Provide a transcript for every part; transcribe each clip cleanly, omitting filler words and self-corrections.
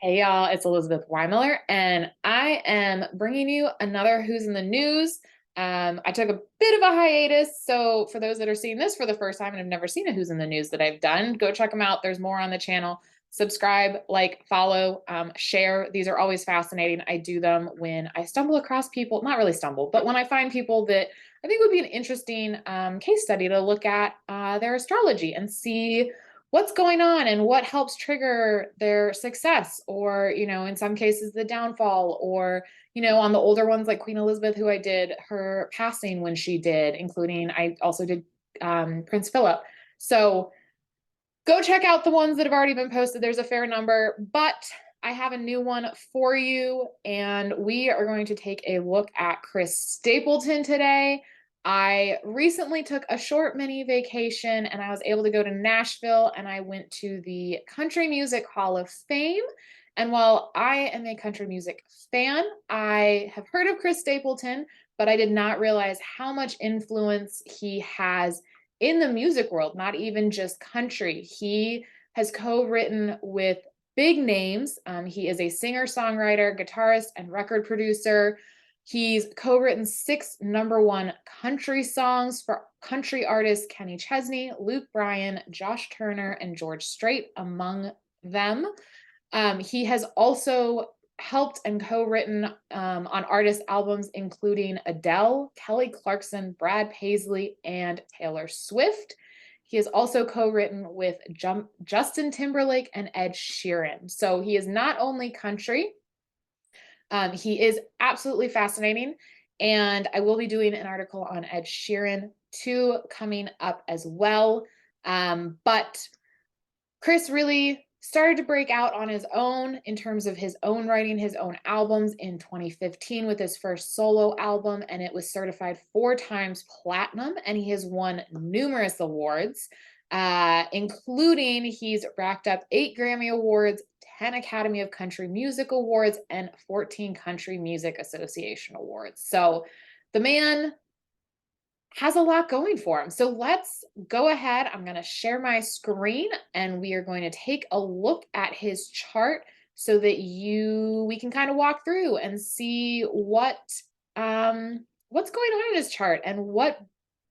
Hey y'all, it's Elizabeth Weimiller, and I am bringing you another Who's in the News. I took a bit of a hiatus, so for those that are seeing this for the first time and have never seen a Who's in the News that I've done, go check them out. There's more on the channel. Subscribe, like, follow, share. These are always fascinating. I do them when I stumble across people, not really stumble, but when I find people that I think would be an interesting case study to look at their astrology and see what's going on and what helps trigger their success, or in some cases the downfall, or on the older ones like Queen Elizabeth, who I did her passing when she did, including I also did Prince Philip. So go check out the ones that have already been posted. There's a fair number, but I have a new one for you, and we are going to take a look at Chris Stapleton today. I recently took a short mini vacation and I was able to go to Nashville, and I went to the Country Music Hall of Fame. And while I am a country music fan, I have heard of Chris Stapleton, but I did not realize how much influence he has in the music world, not even just country. He has co-written with big names. He is a singer, songwriter, guitarist, and record producer. He's co-written 6 #1 country songs for country artists Kenny Chesney, Luke Bryan, Josh Turner, and George Strait, among them. He has also helped and co-written on artist albums including Adele, Kelly Clarkson, Brad Paisley, and Taylor Swift. He has also co-written with Justin Timberlake and Ed Sheeran. So he is not only country, he is absolutely fascinating. And I will be doing an article on Ed Sheeran too coming up as well. But Chris really started to break out on his own in terms of his own writing, his own albums in 2015 with his first solo album, and it was certified 4 times platinum, and he has won numerous awards, including he's racked up 8 Grammy Awards, 10 Academy of Country Music Awards, and 14 Country Music Association Awards. So the man has a lot going for him. So let's go ahead. I'm going to share my screen and we are going to take a look at his chart so that we can kind of walk through and see what's going on in his chart and what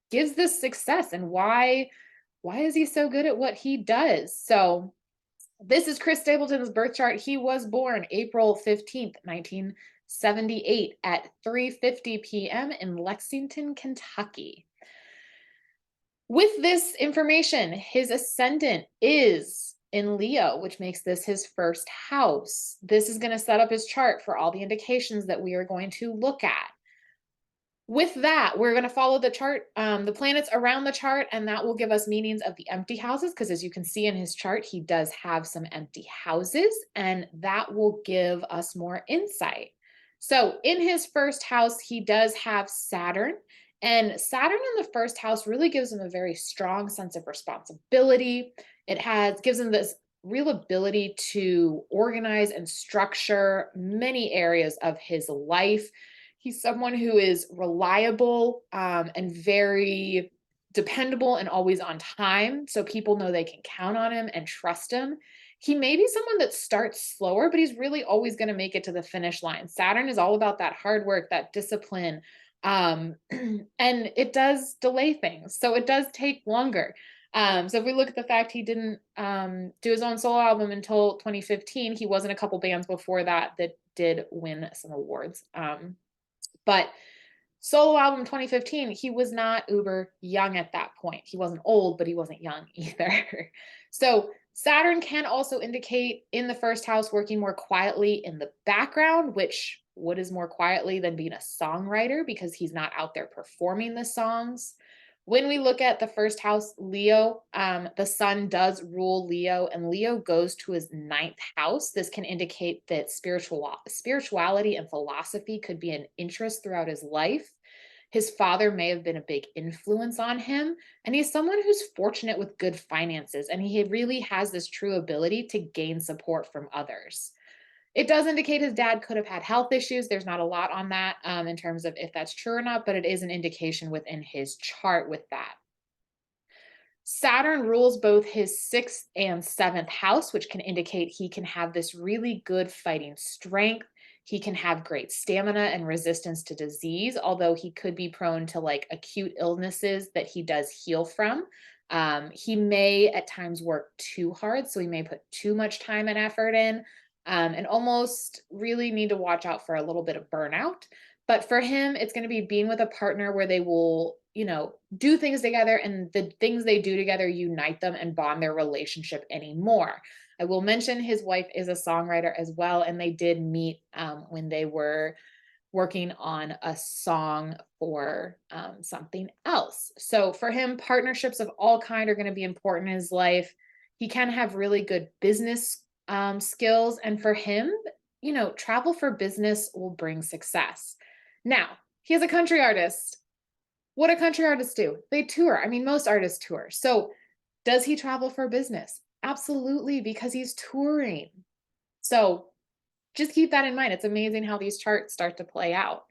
gives this success and why is he so good at what he does. So this is Chris Stapleton's birth chart. He was born April 15th, 1978 at 3:50 p.m. in Lexington, Kentucky. With this information, his ascendant is in Leo, which makes this his first house. This is going to set up his chart for all the indications that we are going to look at. With that, we're going to follow the chart, the planets around the chart, and that will give us meanings of the empty houses, because as you can see in his chart, he does have some empty houses, and that will give us more insight. So in his first house, he does have Saturn, and Saturn in the first house really gives him a very strong sense of responsibility. Gives him this real ability to organize and structure many areas of his life. He's someone who is reliable and very dependable and always on time. So people know they can count on him and trust him. He may be someone that starts slower, but he's really always going to make it to the finish line. Saturn is all about that hard work, that discipline. And it does delay things. So it does take longer. So if we look at the fact he didn't do his own solo album until 2015, he was in a couple bands before that did win some awards. But solo album 2015, he was not uber young at that point. He wasn't old, but he wasn't young either. So Saturn can also indicate in the first house working more quietly in the background, which what is more quietly than being a songwriter, because he's not out there performing the songs. When we look at the first house, Leo, the sun does rule Leo, and Leo goes to his 9th house. This can indicate that spirituality and philosophy could be an interest throughout his life. His father may have been a big influence on him, and he's someone who's fortunate with good finances, and he really has this true ability to gain support from others. It does indicate his dad could have had health issues. There's not a lot on that in terms of if that's true or not, but it is an indication within his chart with that. Saturn rules both his sixth and seventh house, which can indicate he can have this really good fighting strength. He can have great stamina and resistance to disease, although he could be prone to like acute illnesses that he does heal from. He may at times work too hard, so he may put too much time and effort in, and almost really need to watch out for a little bit of burnout. But for him, it's going to be being with a partner where they will, do things together, and the things they do together unite them and bond their relationship anymore. I will mention his wife is a songwriter as well, and they did meet when they were working on a song for something else. So for him, partnerships of all kind are going to be important in his life. He can have really good business skills, and for him, travel for business will bring success. Now, he is a country artist. What do country artists do? They tour. I mean, most artists tour. So, does he travel for business? Absolutely, because he's touring. So, just keep that in mind. It's amazing how these charts start to play out.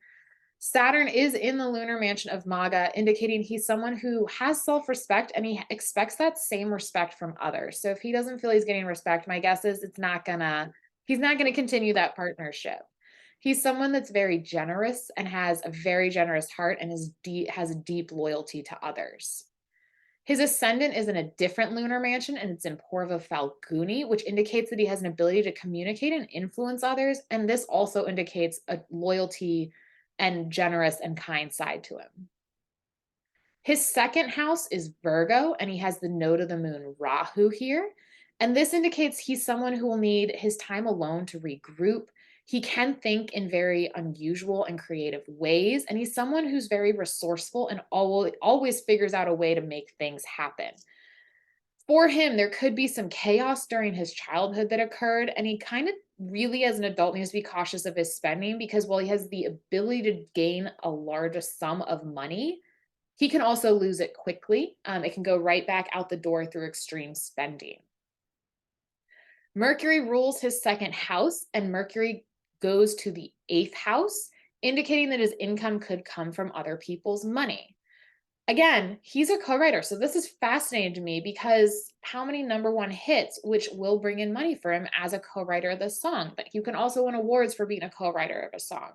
Saturn is in the lunar mansion of Maga, indicating he's someone who has self-respect and he expects that same respect from others. So if he doesn't feel he's getting respect, my guess is he's not gonna continue that partnership. He's someone that's very generous and has a very generous heart and has a deep loyalty to others. His ascendant is in a different lunar mansion, and it's in Purva Falguni, which indicates that he has an ability to communicate and influence others. And this also indicates a loyalty and generous and kind side to him. His second house is Virgo, and he has the node of the moon Rahu here. And this indicates he's someone who will need his time alone to regroup. He can think in very unusual and creative ways, and he's someone who's very resourceful and always figures out a way to make things happen. For him, there could be some chaos during his childhood that occurred, and he kind of really, as an adult, needs to be cautious of his spending because while he has the ability to gain a large sum of money, he can also lose it quickly. It can go right back out the door through extreme spending. Mercury rules his second house, and Mercury goes to the eighth house, indicating that his income could come from other people's money. Again, he's a co-writer, so this is fascinating to me because how many #1 hits, which will bring in money for him as a co-writer of the song, but you can also win awards for being a co-writer of a song.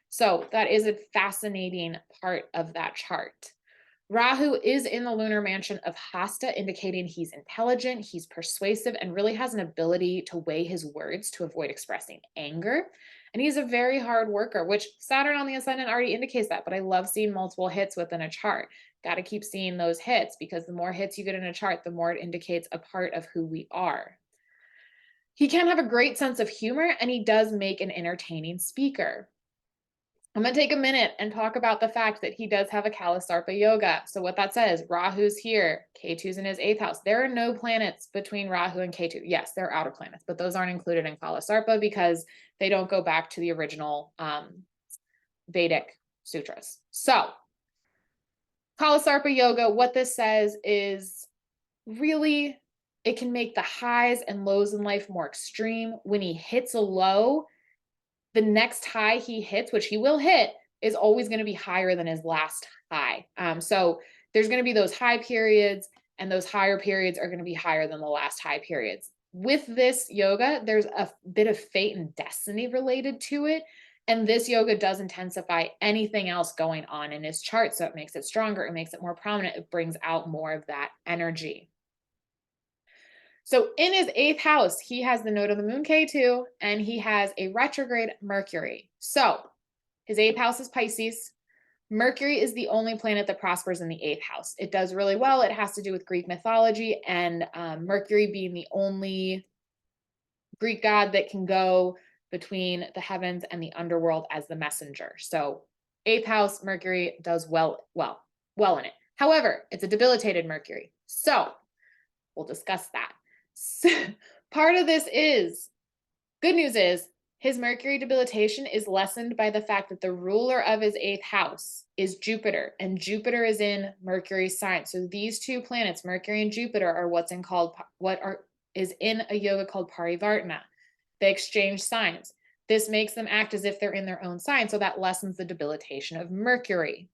So that is a fascinating part of that chart. Rahu is in the lunar mansion of Hasta, indicating he's intelligent, he's persuasive, and really has an ability to weigh his words to avoid expressing anger. And he's a very hard worker, which Saturn on the ascendant already indicates that. But I love seeing multiple hits within a chart. Got to keep seeing those hits because the more hits you get in a chart, the more it indicates a part of who we are. He can have a great sense of humor, and he does make an entertaining speaker. I'm going to take a minute and talk about the fact that he does have a Kalasarpa yoga. So what that says, Rahu's here, Ketu's in his eighth house. There are no planets between Rahu and Ketu. Yes, there are outer planets, but those aren't included in Kalasarpa because they don't go back to the original Vedic sutras. So Kalasarpa yoga, what this says is really it can make the highs and lows in life more extreme. When he hits a low, the next high he hits, which he will hit, is always going to be higher than his last high. So there's going to be those high periods, and those higher periods are going to be higher than the last high periods. With this yoga, there's a bit of fate and destiny related to it. And this yoga does intensify anything else going on in his chart. So it makes it stronger, it makes it more prominent, it brings out more of that energy. So in his eighth house, he has the node of the moon K2, and he has a retrograde Mercury. So his eighth house is Pisces. Mercury is the only planet that prospers in the eighth house. It does really well. It has to do with Greek mythology, and Mercury being the only Greek god that can go between the heavens and the underworld as the messenger. So eighth house Mercury does well in it. However, it's a debilitated Mercury. So we'll discuss that. Part of this is good news is his Mercury debilitation is lessened by the fact that the ruler of his eighth house is Jupiter, and Jupiter is in Mercury's sign. So these two planets, Mercury and Jupiter, are is in a yoga called Parivartana. They exchange signs. This makes them act as if they're in their own sign, so that lessens the debilitation of Mercury.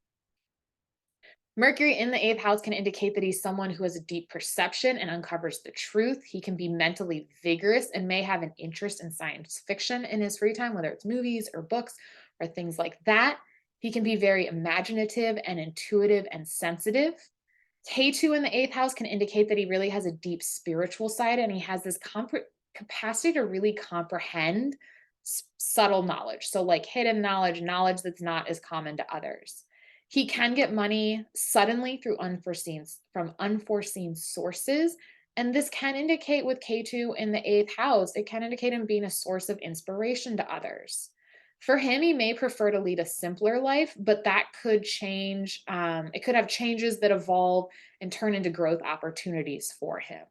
Mercury in the eighth house can indicate that he's someone who has a deep perception and uncovers the truth. He can be mentally vigorous and may have an interest in science fiction in his free time, whether it's movies or books or things like that. He can be very imaginative and intuitive and sensitive. K2 in the eighth house can indicate that he really has a deep spiritual side and he has this capacity to really comprehend subtle knowledge. So, like hidden knowledge, knowledge that's not as common to others. He can get money suddenly through unforeseen sources. And this can indicate with K2 in the eighth house, it can indicate him being a source of inspiration to others. For him, he may prefer to lead a simpler life, but that could change. It could have changes that evolve and turn into growth opportunities for him.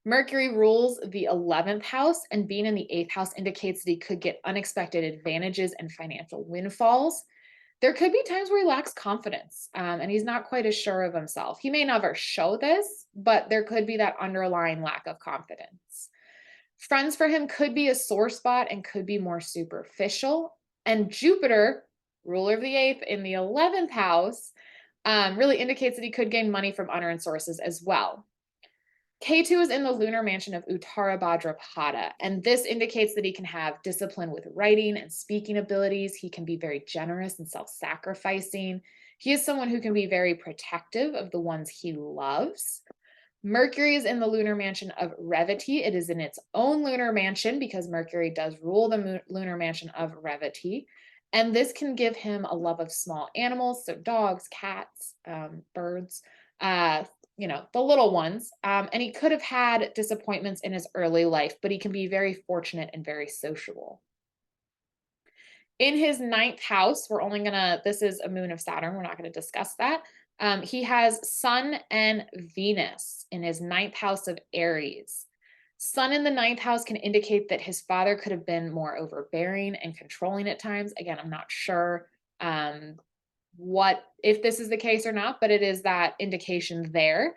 Mercury rules the 11th house, and being in the eighth house indicates that he could get unexpected advantages and financial windfalls. There could be times where he lacks confidence and he's not quite as sure of himself. He may never show this, but there could be that underlying lack of confidence. Friends for him could be a sore spot and could be more superficial. And Jupiter, ruler of the eighth in the 11th house, really indicates that he could gain money from unearned sources as well. K2 is in the lunar mansion of Uttara Bhadrapada, and this indicates that he can have discipline with writing and speaking abilities. He can be very generous and self sacrificing. He is someone who can be very protective of the ones he loves. Mercury is in the lunar mansion of Revati. It is in its own lunar mansion because Mercury does rule the lunar mansion of Revati. And this can give him a love of small animals, so dogs, cats, birds, the little ones. And he could have had disappointments in his early life, but he can be very fortunate and very sociable. In his ninth house, this is a moon of Saturn. We're not going to discuss that. He has Sun and Venus in his ninth house of Aries. Sun in the ninth house can indicate that his father could have been more overbearing and controlling at times. Again, I'm not sure if this is the case or not, but it is that indication there.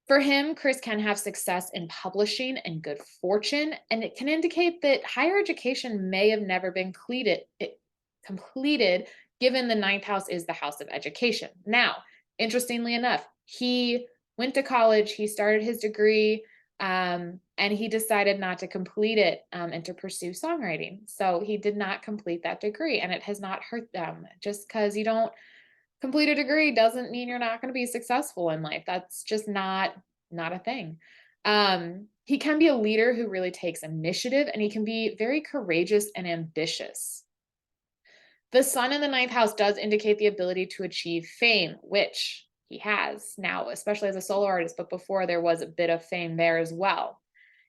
For him, Chris can have success in publishing and good fortune, and it can indicate that higher education may have never been completed, given the ninth house is the house of education. Now, interestingly enough, he went to college, he started his degree, and he decided not to complete it and to pursue songwriting. So he did not complete that degree, and it has not hurt them. Just because you don't complete a degree doesn't mean you're not going to be successful in life. That's just not a thing. He can be a leader who really takes initiative, and he can be very courageous and ambitious. The sun in the ninth house does indicate the ability to achieve fame, which he has now, especially as a solo artist, but before there was a bit of fame there as well.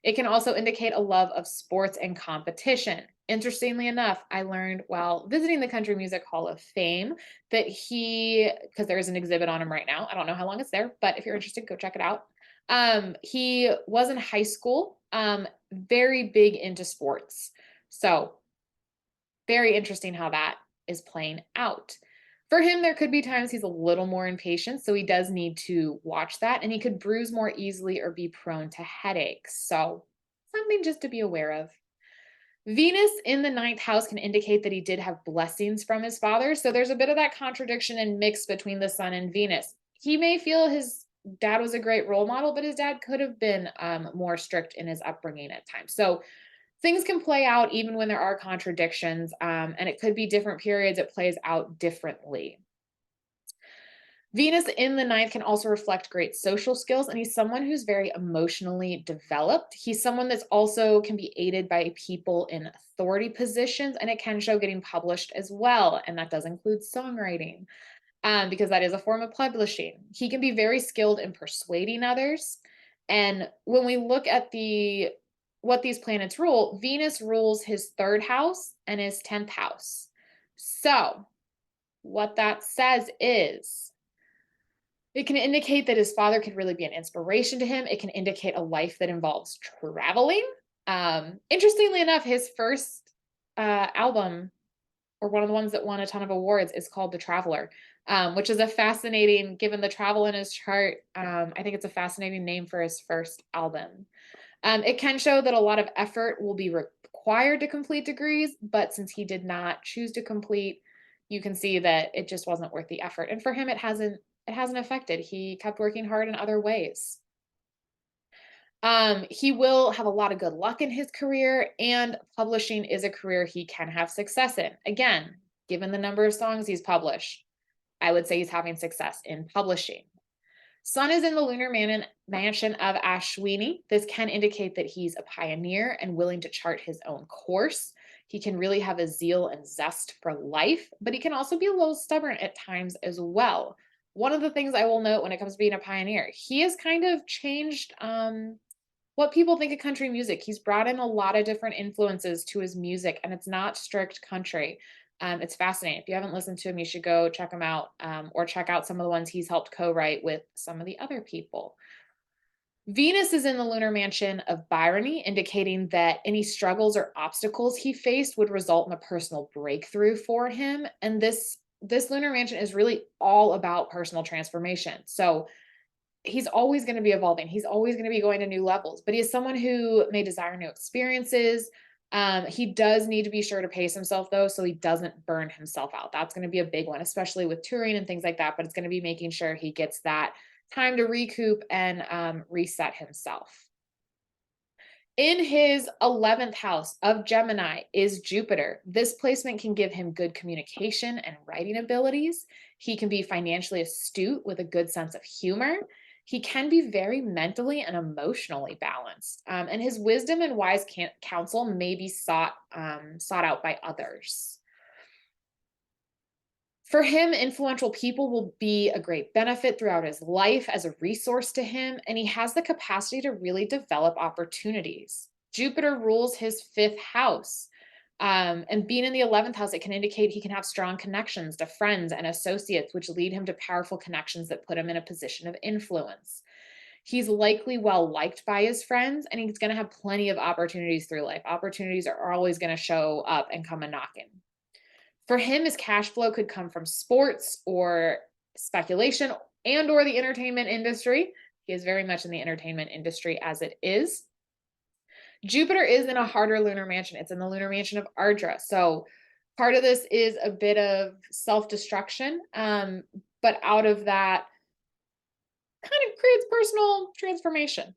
It can also indicate a love of sports and competition. Interestingly enough, I learned while visiting the Country Music Hall of Fame that because there is an exhibit on him right now. I don't know how long it's there, but if you're interested, go check it out. He was in high school, very big into sports. So very interesting how that is playing out. For him, there could be times he's a little more impatient, so he does need to watch that, and he could bruise more easily or be prone to headaches. So something just to be aware of. Venus in the ninth house can indicate that he did have blessings from his father. So there's a bit of that contradiction and mix between the sun and Venus. He may feel his dad was a great role model, but his dad could have been more strict in his upbringing at times. So things can play out even when there are contradictions, and it could be different periods. It plays out differently. Venus in the ninth can also reflect great social skills, and he's someone who's very emotionally developed. He's someone that's also can be aided by people in authority positions, and it can show getting published as well. And that does include songwriting, because that is a form of publishing. He can be very skilled in persuading others. And when we look at what these planets rule, Venus rules his third house and his 10th house. So what that says is it can indicate that his father could really be an inspiration to him. It can indicate a life that involves traveling. Interestingly enough, his first album, or one of the ones that won a ton of awards, is called The Traveler, which is a fascinating, given the travel in his chart, I think it's a fascinating name for his first album. It can show that a lot of effort will be required to complete degrees, but since he did not choose to complete you can see that it just wasn't worth the effort. And for him, it hasn't affected. He kept working hard in other ways. He will have a lot of good luck in his career, and publishing is a career he can have success in. Again, given the number of songs he's published, I would say he's having success in publishing. Sun is in the lunar mansion of Ashwini. This can indicate that he's a pioneer and willing to chart his own course. He can really have a zeal and zest for life, but he can also be a little stubborn at times as well. One of the things I will note when it comes to being a pioneer, he has kind of changed what people think of country music. He's brought in a lot of different influences to his music, and it's not strict country. It's fascinating. If you haven't listened to him, you should go check him out, or check out some of the ones he's helped co-write with some of the other people. Venus is in the lunar mansion of Byrony, indicating that any struggles or obstacles he faced would result in a personal breakthrough for him. And this lunar mansion is really all about personal transformation. So he's always going to be evolving. He's always going to be going to new levels, but he is someone who may desire new experiences. He does need to be sure to pace himself though, so he doesn't burn himself out. That's going to be a big one, especially with touring and things like that, but it's going to be making sure he gets that time to recoup and reset himself. In his 11th house of Gemini is Jupiter. This placement can give him good communication and writing abilities. He can be financially astute with a good sense of humor. He can be very mentally and emotionally balanced. And his wisdom and wise counsel may be sought out by others. For him, influential people will be a great benefit throughout his life as a resource to him, and he has the capacity to really develop opportunities. Jupiter rules his 5th house. And being in the 11th house, it can indicate he can have strong connections to friends and associates, which lead him to powerful connections that put him in a position of influence. He's likely well liked by his friends, and he's going to have plenty of opportunities through life. Opportunities are always going to show up and come a knocking. For him, his cash flow could come from sports or speculation and or the entertainment industry. He is very much in the entertainment industry as it is. Jupiter is in a harder lunar mansion. It's in the lunar mansion of Ardra. So part of this is a bit of self-destruction, but out of that kind of creates personal transformation.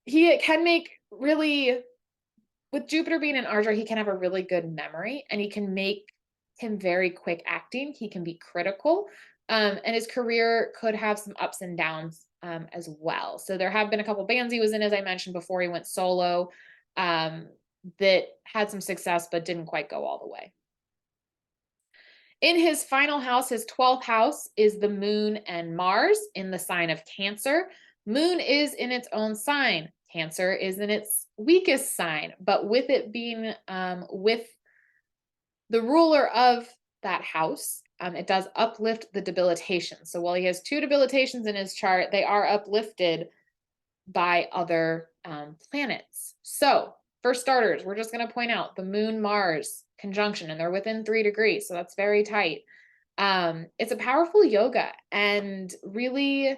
He can make really, with Jupiter being in Ardra, he can have a really good memory, and he can make him very quick acting. He can be critical, and his career could have some ups and downs as well. So there have been a couple bands he was in, as I mentioned before he went solo, that had some success but didn't quite go all the way. In his final house, his 12th house, is the moon and Mars in the sign of Cancer. Moon is in its own sign. Cancer is in its weakest sign, but with it being with the ruler of that house, it does uplift the debilitation. So while he has 2 debilitations in his chart, they are uplifted by other planets. So for starters, we're just going to point out the moon Mars conjunction, and they're within 3 degrees. So that's very tight. It's a powerful yoga, and really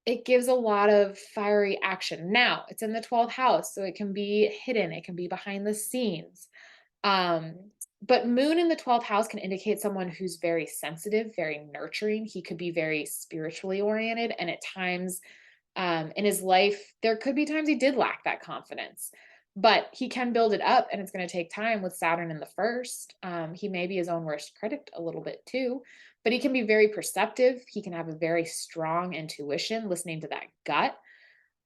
it gives a lot of fiery action. Now it's in the 12th house, so it can be hidden. It can be behind the scenes. But moon in the 12th house can indicate someone who's very sensitive, very nurturing. He could be very spiritually oriented. And at times in his life, there could be times he did lack that confidence. But he can build it up, and it's going to take time with Saturn in the 1st. He may be his own worst critic a little bit too, but he can be very perceptive. He can have a very strong intuition, listening to that gut.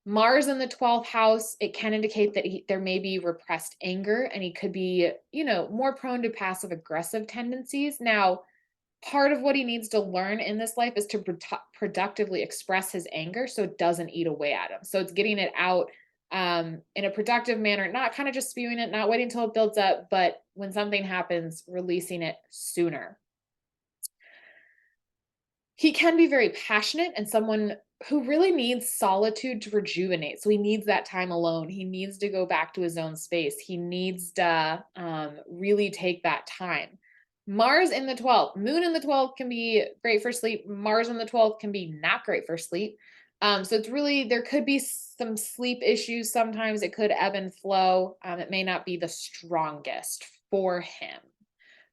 Mars in the 12th house, it can indicate that there may be repressed anger, and he could be, more prone to passive aggressive tendencies. Now, part of what he needs to learn in this life is to productively express his anger so it doesn't eat away at him. So it's getting it out in a productive manner, not kind of just spewing it, not waiting until it builds up, but when something happens, releasing it sooner. He can be very passionate and someone who really needs solitude to rejuvenate. So he needs that time alone. He needs to go back to his own space. He needs to really take that time. Mars in the 12th, moon in the 12th can be great for sleep. Mars in the 12th can be not great for sleep. So it's really, there could be some sleep issues. Sometimes it could ebb and flow. It may not be the strongest for him.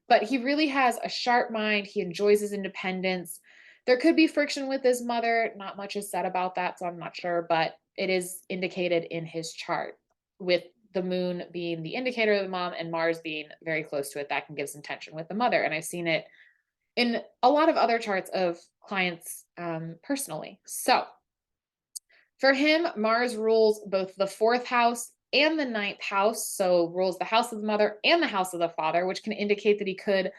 but he really has a sharp mind. He enjoys his independence. There could be friction with his mother. Not much is said about that, so I'm not sure, but it is indicated in his chart, with the moon being the indicator of the mom and Mars being very close to it. That can give some tension with the mother. And I've seen it in a lot of other charts of clients personally. So for him, Mars rules both the fourth house and the ninth house. So rules the house of the mother and the house of the father, which can indicate that he could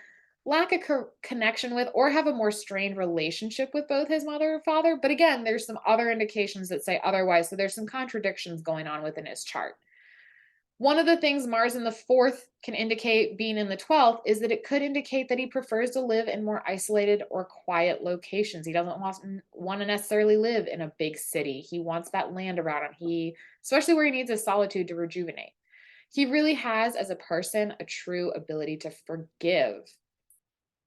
lack a connection with or have a more strained relationship with both his mother and father. But again, there's some other indications that say otherwise. So there's some contradictions going on within his chart. One of the things Mars in the fourth can indicate being in the 12th is that it could indicate that he prefers to live in more isolated or quiet locations. He doesn't want to necessarily live in a big city. He wants that land around him. Especially where he needs a solitude to rejuvenate. He really has, as a person, a true ability to forgive.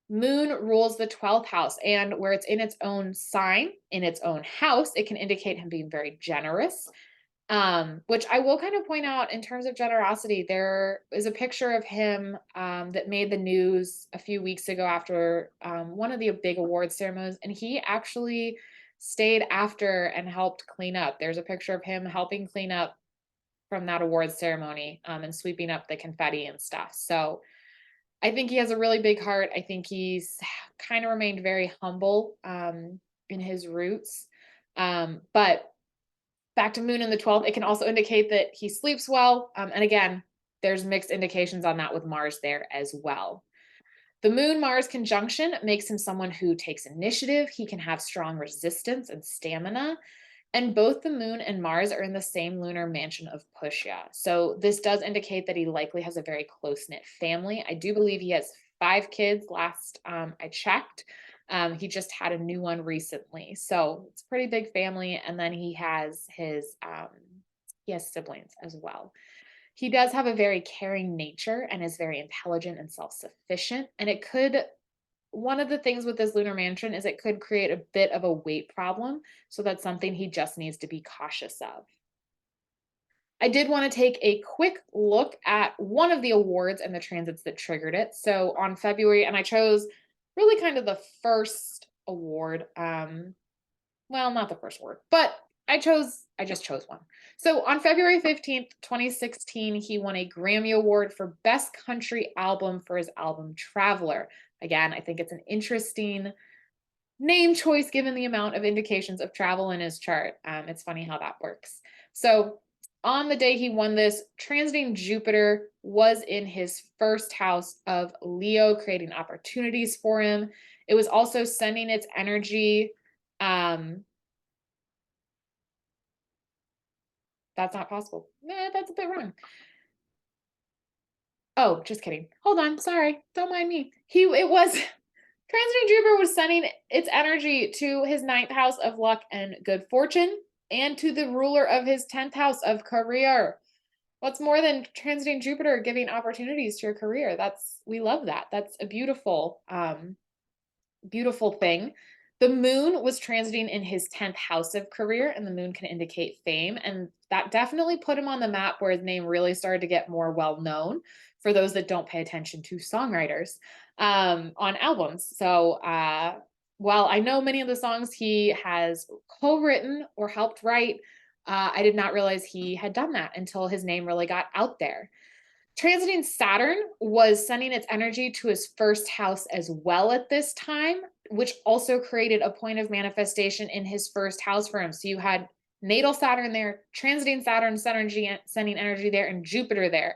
Moon rules the 12th house, and where it's in its own sign, in its own house, it can indicate him being very generous, which I will kind of point out in terms of generosity. There is a picture of him that made the news a few weeks ago after one of the big award ceremonies, and he actually stayed after and helped clean up. There's a picture of him helping clean up from that award ceremony and sweeping up the confetti and stuff. So I think he has a really big heart. I think he's kind of remained very humble in his roots. But back to moon in the 12th, it can also indicate that he sleeps well. And again, there's mixed indications on that with Mars there as well. The moon Mars conjunction makes him someone who takes initiative. He can have strong resistance and stamina. And both the moon and Mars are in the same lunar mansion of Pushya. So this does indicate that he likely has a very close-knit family. I do believe he has 5 kids last I checked. He just had a new one recently. So it's a pretty big family. And then he has siblings as well. He does have a very caring nature and is very intelligent and self-sufficient. And one of the things with this lunar mansion is it could create a bit of a weight problem. So that's something he just needs to be cautious of. I did want to take a quick look at one of the awards and the transits that triggered it. So on February, and I chose really kind of the first award. Well, not the first award, but I just chose one. So on February 15th, 2016, he won a Grammy Award for Best Country Album for his album Traveler. Again, I think it's an interesting name choice given the amount of indications of travel in his chart. It's funny how that works. So on the day he won this, transiting Jupiter was in his first house of Leo, creating opportunities for him. It was also sending its energy. That's not possible. That's a bit wrong. Oh, just kidding. Hold on. Sorry. Don't mind me. It was transiting Jupiter was sending its energy to his ninth house of luck and good fortune and to the ruler of his 10th house of career. What's more than transiting Jupiter giving opportunities to your career? We love that. That's a beautiful thing. The moon was transiting in his 10th house of career, and the moon can indicate fame. And that definitely put him on the map where his name really started to get more well known for those that don't pay attention to songwriters on albums. So, while I know many of the songs he has co-written or helped write, I did not realize he had done that until his name really got out there. Transiting Saturn was sending its energy to his first house as well at this time, which also created a point of manifestation in his first house for him. So you had natal Saturn there, transiting Saturn, sending energy there, and Jupiter there,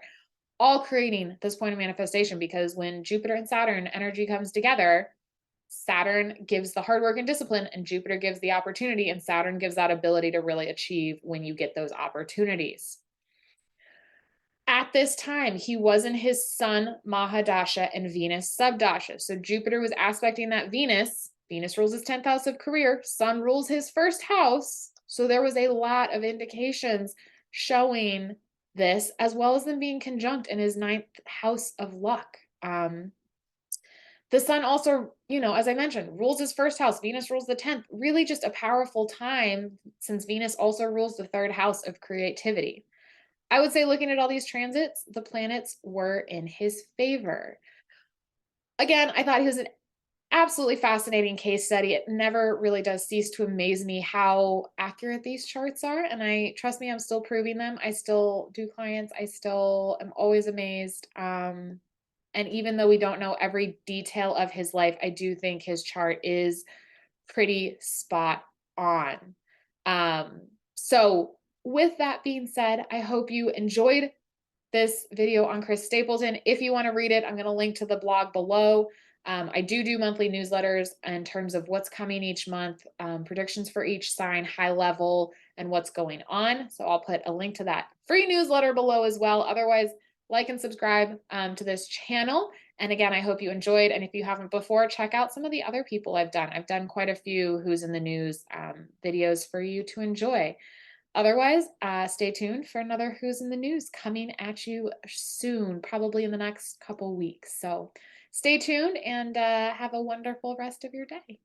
all creating this point of manifestation, because when Jupiter and Saturn energy comes together, Saturn gives the hard work and discipline, and Jupiter gives the opportunity, and Saturn gives that ability to really achieve when you get those opportunities. At this time, he was in his Sun Mahadasha and Venus Subdasha. So Jupiter was aspecting that Venus. Venus rules his 10th house of career. Sun rules his first house. So there was a lot of indications showing this, as well as them being conjunct in his 9th house of luck. The Sun also, as I mentioned, rules his first house. Venus rules the 10th. Really just a powerful time, since Venus also rules the 3rd house of creativity. I would say, looking at all these transits, the planets were in his favor. again, I thought he was an absolutely fascinating case study. It never really does cease to amaze me how accurate these charts are. And trust me, I'm still proving them. I still do clients. I still am always amazed. And even though we don't know every detail of his life, I do think his chart is pretty spot on. So with that being said, I hope you enjoyed this video on Chris Stapleton. If you want to read it, I'm going to link to the blog below. I do monthly newsletters in terms of what's coming each month, predictions for each sign, high level, and what's going on. So I'll put a link to that free newsletter below as well. Otherwise, like and subscribe to this channel. And again, I hope you enjoyed. And if you haven't before, check out some of the other people I've done. I've done quite a few Who's in the News videos for you to enjoy. Otherwise, stay tuned for another Who's in the News coming at you soon, probably in the next couple weeks. So stay tuned and have a wonderful rest of your day.